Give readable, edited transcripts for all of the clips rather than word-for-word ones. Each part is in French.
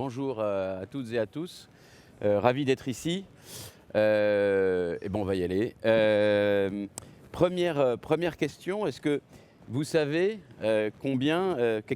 bonjour à toutes et à tous. Ravi d'être ici. Et bon, on va y aller. Première question, est-ce que vous savez quelle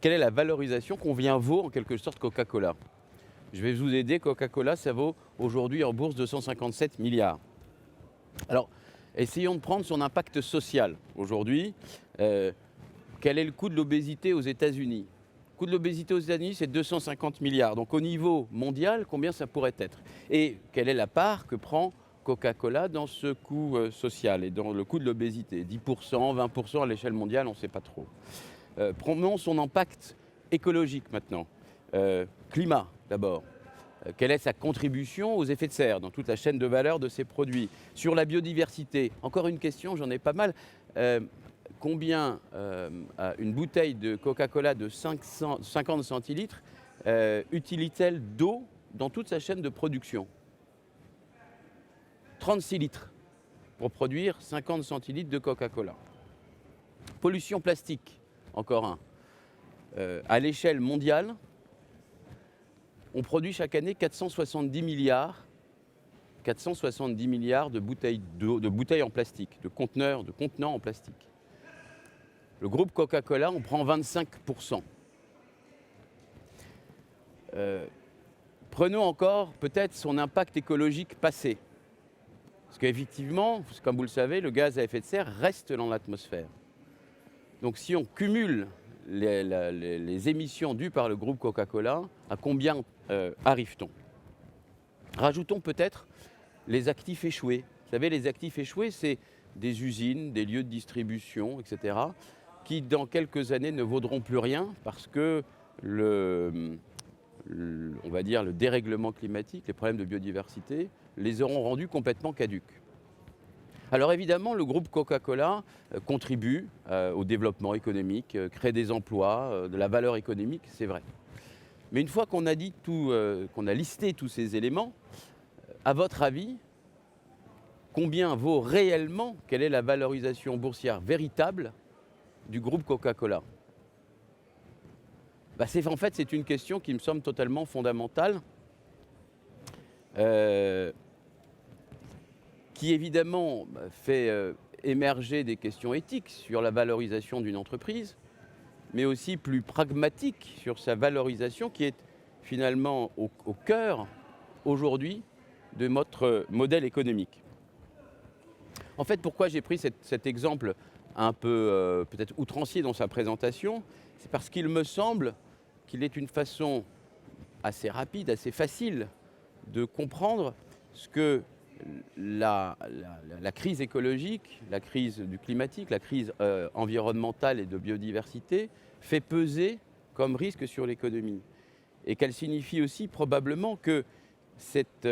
est la valorisation combien vaut en quelque sorte Coca-Cola? Je vais vous aider, Coca-Cola, ça vaut aujourd'hui en bourse 257 milliards. Alors, essayons de prendre son impact social aujourd'hui. Quel est le coût de l'obésité aux États-Unis? Le coût de l'obésité aux États-Unis, c'est 250 milliards. Donc au niveau mondial, combien ça pourrait être? Et quelle est la part que prend Coca-Cola dans ce coût social et dans le coût de l'obésité? 10%, 20% à l'échelle mondiale, on ne sait pas trop. Prenons son impact écologique maintenant. Climat d'abord. Quelle est sa contribution aux effets de serre dans toute la chaîne de valeur de ces produits? Sur la biodiversité, encore une question, j'en ai pas mal. Combien une bouteille de Coca-Cola de 50 centilitres utilise-t-elle d'eau dans toute sa chaîne de production? 36 litres pour produire 50 centilitres de Coca-Cola. Pollution plastique, encore un. À l'échelle mondiale, on produit chaque année 470 milliards de bouteilles d'eau, de bouteilles en plastique, de contenants en plastique. Le groupe Coca-Cola, on prend 25%. Prenons encore peut-être son impact écologique passé. Parce qu'effectivement, comme vous le savez, le gaz à effet de serre reste dans l'atmosphère. Donc si on cumule les émissions dues par le groupe Coca-Cola, à combien arrive-t-on? Rajoutons peut-être les actifs échoués. Vous savez, les actifs échoués, c'est des usines, des lieux de distribution, etc., qui dans quelques années ne vaudront plus rien parce que on va dire le dérèglement climatique, les problèmes de biodiversité, les auront rendus complètement caducs. Alors évidemment, le groupe Coca-Cola contribue au développement économique, crée des emplois, de la valeur économique, c'est vrai. Mais une fois qu'on a dit qu'on a listé tous ces éléments, à votre avis, combien vaut réellement, quelle est la valorisation boursière véritable du groupe Coca-Cola? En fait, c'est une question qui me semble totalement fondamentale, qui évidemment fait émerger des questions éthiques sur la valorisation d'une entreprise, mais aussi plus pragmatique sur sa valorisation qui est finalement au cœur aujourd'hui de notre modèle économique. En fait, pourquoi j'ai pris cet exemple un peu peut-être outrancier dans sa présentation, c'est parce qu'il me semble qu'il est une façon assez rapide, assez facile de comprendre ce que la crise écologique, la crise du climatique, la crise environnementale et de biodiversité fait peser comme risque sur l'économie. Et qu'elle signifie aussi probablement que cet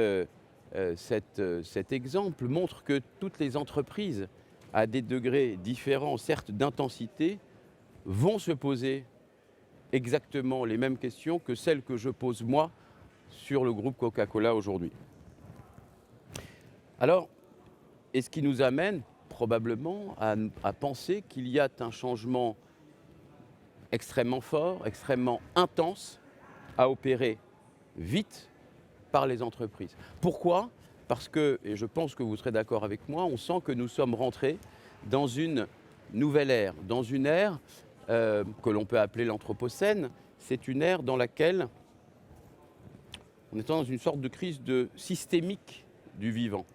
exemple montre que toutes les entreprises, à des degrés différents, certes d'intensité, vont se poser exactement les mêmes questions que celles que je pose moi sur le groupe Coca-Cola aujourd'hui. Alors, et ce qui nous amène probablement à penser qu'il y a un changement extrêmement fort, extrêmement intense à opérer vite par les entreprises. Pourquoi ? Parce que, et je pense que vous serez d'accord avec moi, on sent que nous sommes rentrés dans une nouvelle ère, dans une ère que l'on peut appeler l'anthropocène. C'est une ère dans laquelle on est dans une sorte de crise systémique du vivant,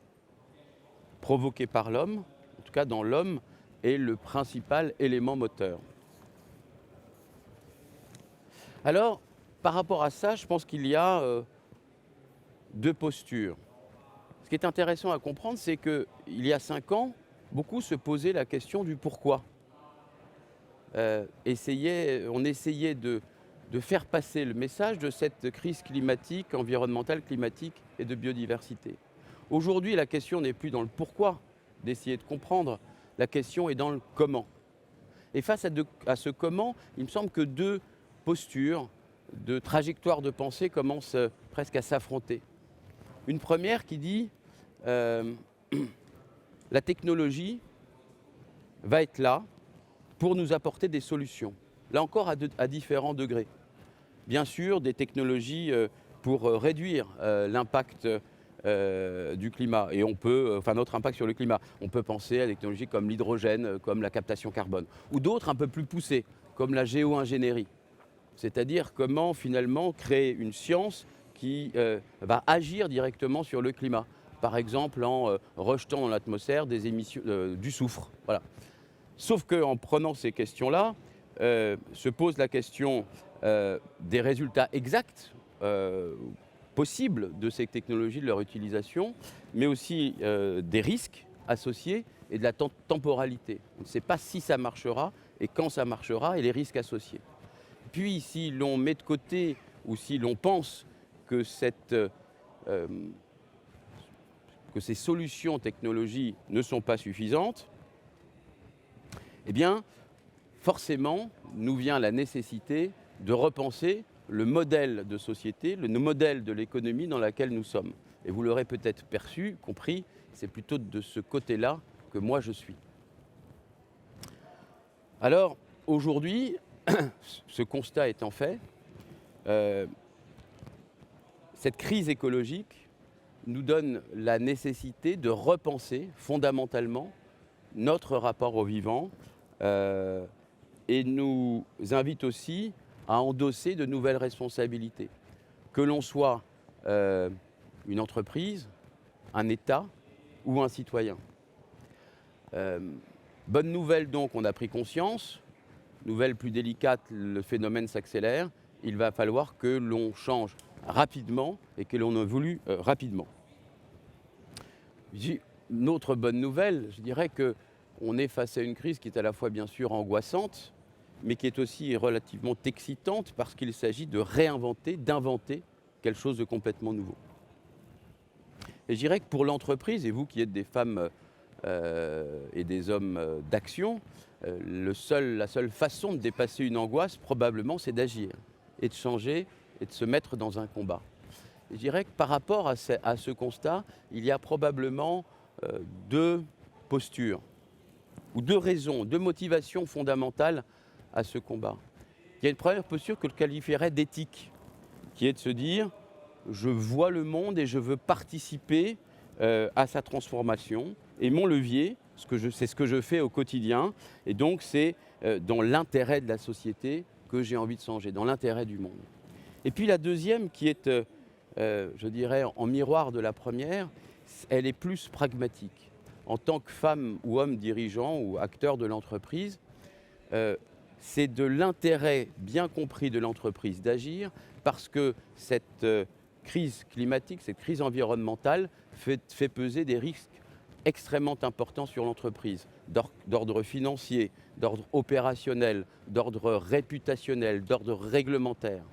provoquée par l'homme, en tout cas dans l'homme est le principal élément moteur. Alors, par rapport à ça, je pense qu'il y a deux postures. Ce qui est intéressant à comprendre, c'est qu'il y a 5 ans, beaucoup se posaient la question du pourquoi. On essayait de faire passer le message de cette crise climatique, environnementale, climatique et de biodiversité. Aujourd'hui, la question n'est plus dans le pourquoi d'essayer de comprendre, la question est dans le comment. Et face à ce comment, il me semble que deux postures, deux trajectoires de pensée commencent presque à s'affronter. Une première qui dit la technologie va être là pour nous apporter des solutions. Là encore à différents degrés. Bien sûr, des technologies pour réduire l'impact du climat et notre impact sur le climat. On peut penser à des technologies comme l'hydrogène, comme la captation carbone, ou d'autres un peu plus poussées, comme la géo-ingénierie. C'est-à-dire comment finalement créer une science qui va agir directement sur le climat. Par exemple en rejetant dans l'atmosphère des émissions du soufre. Voilà. Sauf qu'en prenant ces questions-là, se pose la question des résultats exacts possibles de ces technologies, de leur utilisation, mais aussi des risques associés et de la temporalité. On ne sait pas si ça marchera et quand ça marchera et les risques associés. Puis si l'on met de côté ou si l'on pense que ces solutions technologiques ne sont pas suffisantes, eh bien, forcément, nous vient la nécessité de repenser le modèle de société, le modèle de l'économie dans laquelle nous sommes. Et vous l'aurez peut-être compris, c'est plutôt de ce côté-là que moi je suis. Alors, aujourd'hui, ce constat étant fait, cette crise écologique nous donne la nécessité de repenser fondamentalement notre rapport au vivant et nous invite aussi à endosser de nouvelles responsabilités. Que l'on soit une entreprise, un État ou un citoyen. Bonne nouvelle donc, on a pris conscience. Nouvelle plus délicate, le phénomène s'accélère. Il va falloir que l'on change rapidement et que l'on évolue rapidement. Une autre bonne nouvelle, je dirais qu'on est face à une crise qui est à la fois bien sûr angoissante, mais qui est aussi relativement excitante parce qu'il s'agit de réinventer, d'inventer quelque chose de complètement nouveau. Et je dirais que pour l'entreprise, et vous qui êtes des femmes et des hommes d'action, la seule façon de dépasser une angoisse, probablement, c'est d'agir et de changer et de se mettre dans un combat. Et je dirais que par rapport à ce constat, il y a probablement deux postures ou deux raisons, deux motivations fondamentales à ce combat. Il y a une première posture que je qualifierais d'éthique, qui est de se dire « je vois le monde et je veux participer à sa transformation ». Et mon levier, c'est ce que je fais au quotidien, et donc c'est dans l'intérêt de la société que j'ai envie de changer, dans l'intérêt du monde. Et puis la deuxième, qui est, je dirais, en miroir de la première, elle est plus pragmatique. En tant que femme ou homme dirigeant ou acteur de l'entreprise, c'est de l'intérêt bien compris de l'entreprise d'agir parce que cette crise climatique, cette crise environnementale fait peser des risques extrêmement importants sur l'entreprise, d'ordre financier, d'ordre opérationnel, d'ordre réputationnel, d'ordre réglementaire.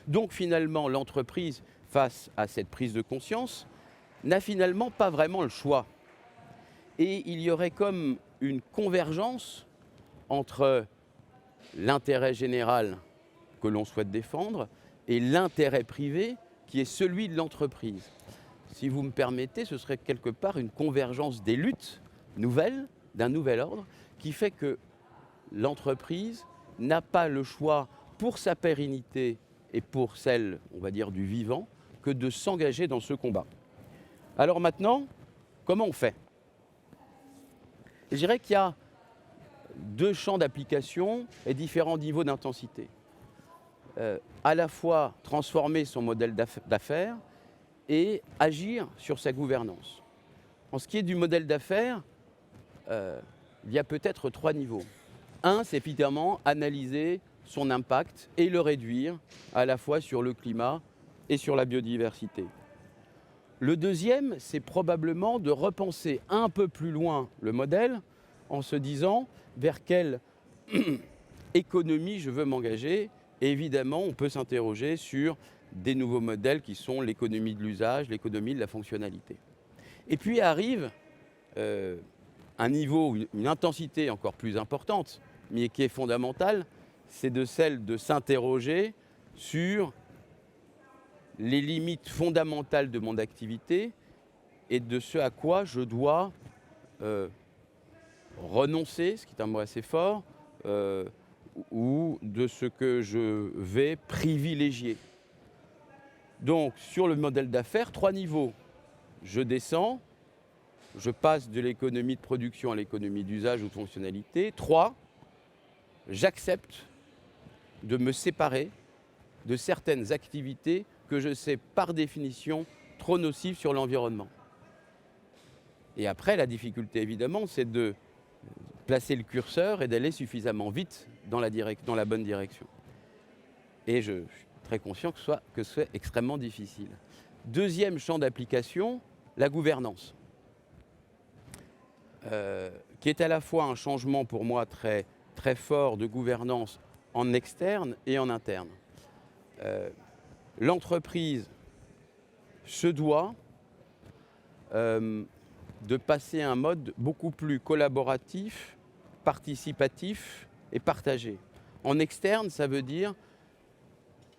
Donc finalement, l'entreprise, face à cette prise de conscience, n'a finalement pas vraiment le choix. Et il y aurait comme une convergence entre l'intérêt général que l'on souhaite défendre et l'intérêt privé qui est celui de l'entreprise. Si vous me permettez, ce serait quelque part une convergence des luttes nouvelles, d'un nouvel ordre, qui fait que l'entreprise n'a pas le choix pour sa pérennité et pour celle, on va dire, du vivant, que de s'engager dans ce combat. Alors maintenant, comment on fait ? Je dirais qu'il y a deux champs d'application et différents niveaux d'intensité. À la fois transformer son modèle d'affaires et agir sur sa gouvernance. En ce qui est du modèle d'affaires, il y a peut-être trois niveaux. Un, c'est évidemment analyser son impact et le réduire à la fois sur le climat et sur la biodiversité. Le deuxième, c'est probablement de repenser un peu plus loin le modèle en se disant vers quelle économie je veux m'engager. Et évidemment, on peut s'interroger sur des nouveaux modèles qui sont l'économie de l'usage, l'économie de la fonctionnalité. Et puis arrive un niveau, une intensité encore plus importante, mais qui est fondamentale, c'est celle de s'interroger sur les limites fondamentales de mon activité et de ce à quoi je dois renoncer, ce qui est un mot assez fort, ou de ce que je vais privilégier. Donc, sur le modèle d'affaires, 3 niveaux. Je descends, je passe de l'économie de production à l'économie d'usage ou de fonctionnalité. 3, j'accepte de me séparer de certaines activités que je sais par définition trop nocives sur l'environnement. Et après, la difficulté évidemment, c'est de placer le curseur et d'aller suffisamment vite dans la bonne direction. Et je suis très conscient que c'est extrêmement difficile. Deuxième champ d'application, la gouvernance, qui est à la fois un changement pour moi très, très fort de gouvernance en externe et en interne. L'entreprise se doit de passer à un mode beaucoup plus collaboratif, participatif et partagé. En externe, ça veut dire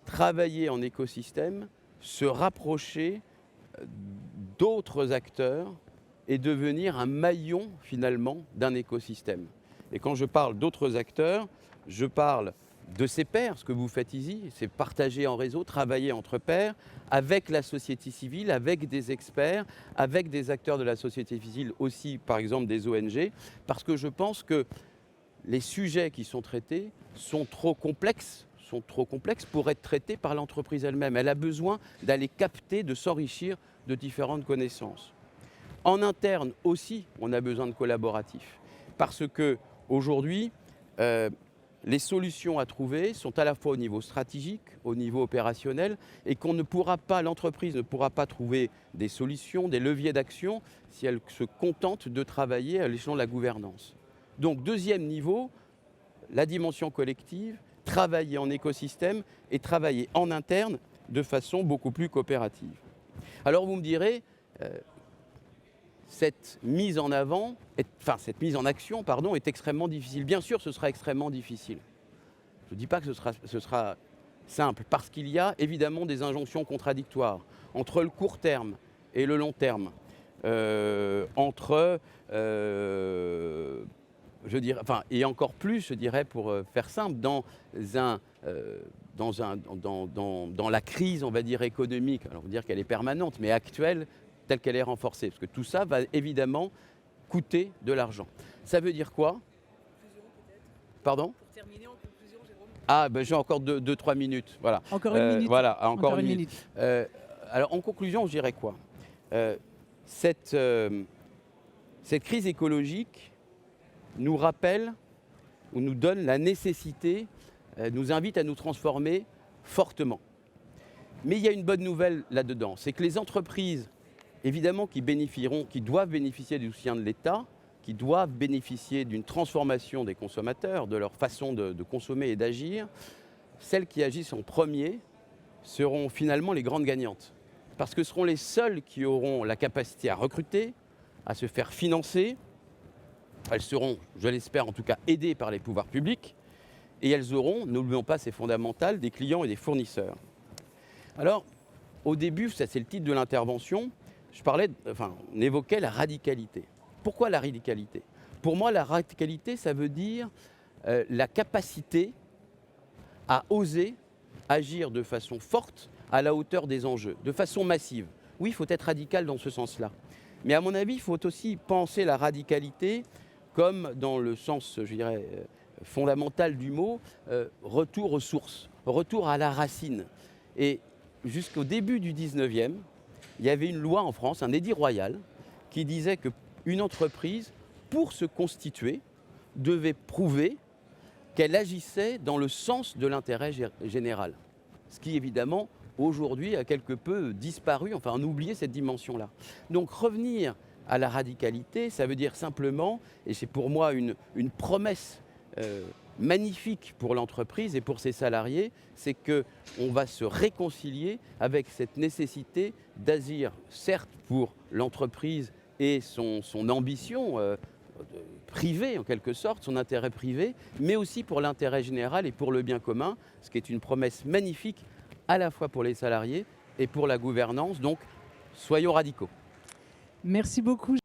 travailler en écosystème, se rapprocher d'autres acteurs et devenir un maillon finalement d'un écosystème. Et quand je parle d'autres acteurs, je parle de ses pairs, ce que vous faites ici, c'est partager en réseau, travailler entre pairs, avec la société civile, avec des experts, avec des acteurs de la société civile aussi, par exemple des ONG, parce que je pense que les sujets qui sont traités sont trop complexes pour être traités par l'entreprise elle-même. Elle a besoin d'aller capter, de s'enrichir de différentes connaissances. En interne aussi, on a besoin de collaboratifs, parce qu'aujourd'hui, les solutions à trouver sont à la fois au niveau stratégique, au niveau opérationnel, et l'entreprise ne pourra pas trouver des solutions, des leviers d'action, si elle se contente de travailler à l'échelon de la gouvernance. Donc, deuxième niveau, la dimension collective, travailler en écosystème et travailler en interne de façon beaucoup plus coopérative. Alors, vous me direz, cette mise en action est extrêmement difficile. Bien sûr, ce sera extrêmement difficile. Je ne dis pas que ce sera simple, parce qu'il y a évidemment des injonctions contradictoires entre le court terme et le long terme, et encore plus, je dirais, pour faire simple, dans la crise, on va dire, économique, alors on va dire qu'elle est permanente, mais actuelle, telle qu'elle est renforcée, parce que tout ça va évidemment coûter de l'argent. Ça veut dire quoi ? Pardon ? Pour terminer en conclusion, Jérôme. J'ai encore 2-3 minutes. Voilà. Encore une minute. Voilà, encore une minute. Alors en conclusion, je dirais quoi ? Cette crise écologique nous rappelle ou nous donne la nécessité, nous invite à nous transformer fortement. Mais il y a une bonne nouvelle là-dedans, c'est que les entreprises, évidemment, qui doivent bénéficier du soutien de l'État, qui doivent bénéficier d'une transformation des consommateurs, de leur façon de consommer et d'agir, celles qui agissent en premier seront finalement les grandes gagnantes. Parce que ce seront les seules qui auront la capacité à recruter, à se faire financer. Elles seront, je l'espère en tout cas, aidées par les pouvoirs publics. Et elles auront, n'oublions pas, c'est fondamental, des clients et des fournisseurs. Alors, au début, ça c'est le titre de l'intervention, on évoquait la radicalité. Pourquoi la radicalité ? Pour moi, la radicalité, ça veut dire la capacité à oser agir de façon forte à la hauteur des enjeux, de façon massive. Oui, il faut être radical dans ce sens-là. Mais à mon avis, il faut aussi penser la radicalité comme dans le sens, je dirais, fondamental du mot, retour aux sources, retour à la racine. Et jusqu'au début du 19e, il y avait une loi en France, un édit royal, qui disait qu'une entreprise, pour se constituer, devait prouver qu'elle agissait dans le sens de l'intérêt général. Ce qui, évidemment, aujourd'hui a quelque peu disparu, enfin on a oublié cette dimension-là. Donc revenir à la radicalité, ça veut dire simplement, et c'est pour moi une promesse magnifique pour l'entreprise et pour ses salariés, c'est qu'on va se réconcilier avec cette nécessité d'agir, certes pour l'entreprise et son ambition privée en quelque sorte, son intérêt privé, mais aussi pour l'intérêt général et pour le bien commun, ce qui est une promesse magnifique à la fois pour les salariés et pour la gouvernance. Donc, soyons radicaux. Merci beaucoup.